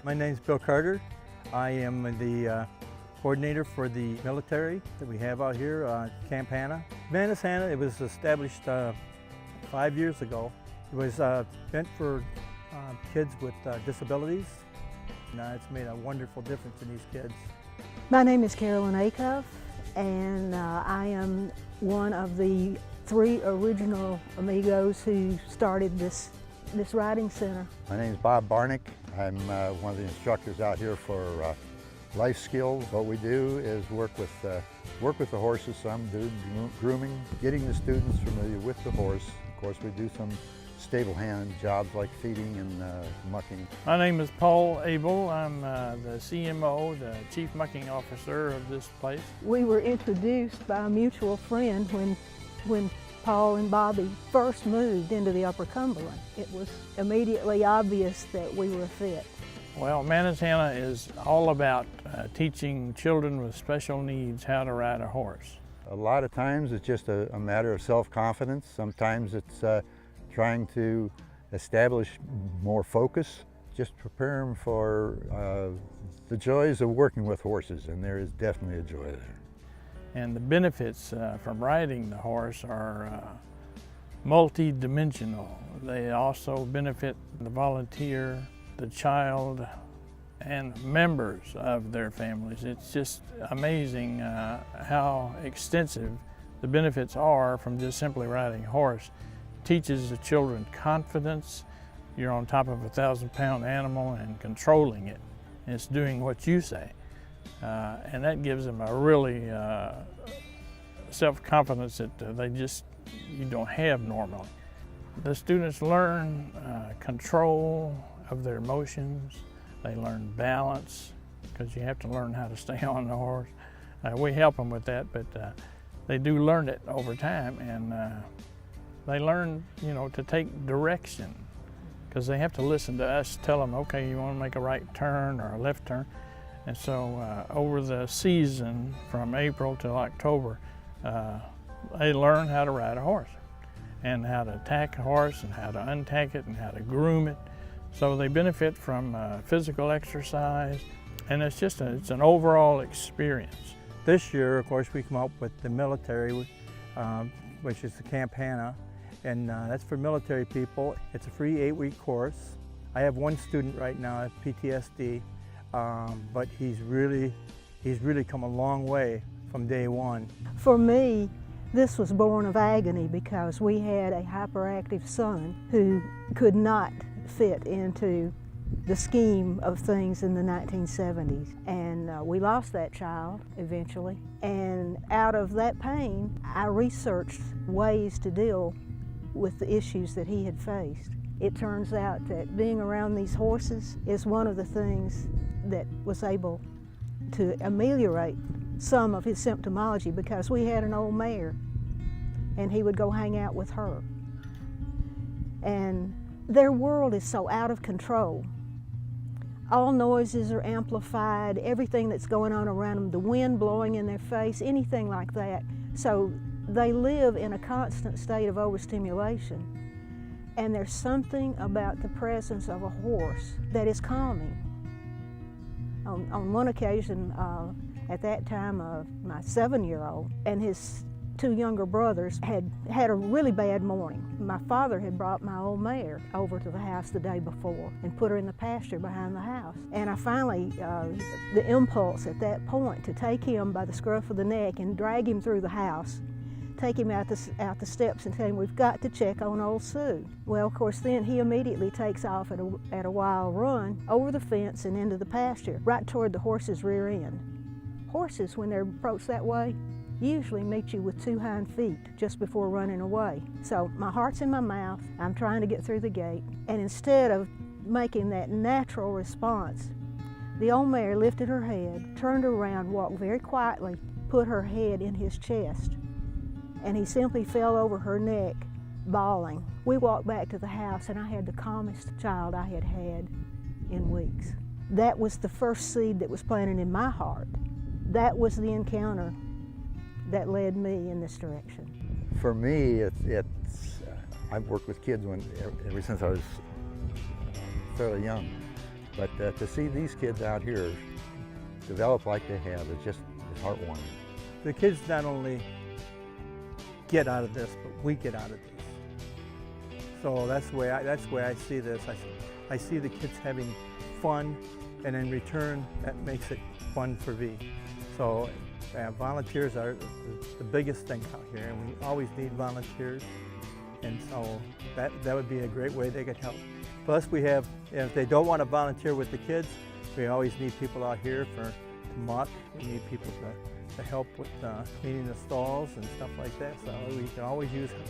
My name is Bill Carter. I am the coordinator for the military that we have out here, Camp Hana. Hana, it was established 5 years ago. It was meant for kids with disabilities. It's made a wonderful difference in these kids. My name is Carolyn Acuff, and I am one of the 3 original amigos who started this riding center. My name is Bob Barnick. I'm one of the instructors out here for life skills. What we do is work with the horses. Some do grooming, getting the students familiar with the horse. Of course, we do some stable hand jobs like feeding and mucking. My name is Paul Abel. I'm the CMO, the Chief Mucking Officer of this place. We were introduced by a mutual friend when Paul and Bobby first moved into the Upper Cumberland. It was immediately obvious that we were a fit. Well, Manna's Hana is all about teaching children with special needs how to ride a horse. A lot of times it's just a matter of self-confidence. Sometimes it's trying to establish more focus, just prepare them for the joys of working with horses, and there is definitely a joy there. And the benefits from riding the horse are multi-dimensional. They also benefit the volunteer, the child, and members of their families. It's just amazing how extensive the benefits are from just simply riding a horse. Teaches the children confidence. You're on top of a 1,000-pound animal and controlling it. And it's doing what you say. And that gives them a really self-confidence that you don't have normally. The students learn control of their emotions. They learn balance, because you have to learn how to stay on the horse. We help them with that, but they do learn it over time, and they learn, to take direction, because they have to listen to us tell them, okay, you want to make a right turn or a left turn. And so over the season, from April till October, they learn how to ride a horse and how to tack a horse and how to untack it and how to groom it. So they benefit from physical exercise, and it's an overall experience. This year, of course, we come up with the military, which is the Camp Hana, and that's for military people. It's a free 8-week course. I have one student right now at PTSD, but he's really come a long way from day one. For me, this was born of agony because we had a hyperactive son who could not fit into the scheme of things in the 1970s. And we lost that child eventually. And out of that pain, I researched ways to deal with the issues that he had faced. It turns out that being around these horses is one of the things that was able to ameliorate some of his symptomology, because we had an old mare and he would go hang out with her. And their world is so out of control. All noises are amplified, everything that's going on around them, the wind blowing in their face, anything like that. So they live in a constant state of overstimulation. And there's something about the presence of a horse that is calming. On one occasion, at that time, my 7-year-old and his 2 younger brothers had a really bad morning. My father had brought my old mare over to the house the day before and put her in the pasture behind the house. And I finally, the impulse at that point to take him by the scruff of the neck and drag him through the house, take him out the steps and tell him, we've got to check on old Sue. Well, of course, then he immediately takes off at a wild run over the fence and into the pasture, right toward the horse's rear end. Horses, when they're approached that way, usually meet you with 2 hind feet just before running away. So my heart's in my mouth, I'm trying to get through the gate, and instead of making that natural response, the old mare lifted her head, turned around, walked very quietly, put her head in his chest, and he simply fell over her neck, bawling. We walked back to the house, and I had the calmest child I had had in weeks. That was the first seed that was planted in my heart. That was the encounter that led me in this direction. For me, I've worked with kids ever since I was fairly young. But to see these kids out here develop like they have is just heartwarming. The kids not only get out of this, but we get out of this. So that's the way I see this. I see the kids having fun, and in return, that makes it fun for V. So volunteers are the biggest thing out here, and we always need volunteers. And so that would be a great way they could help. Plus we have, if they don't want to volunteer with the kids, we always need people out here to muck. We need people to help with cleaning the stalls and stuff like that. So we can always use help.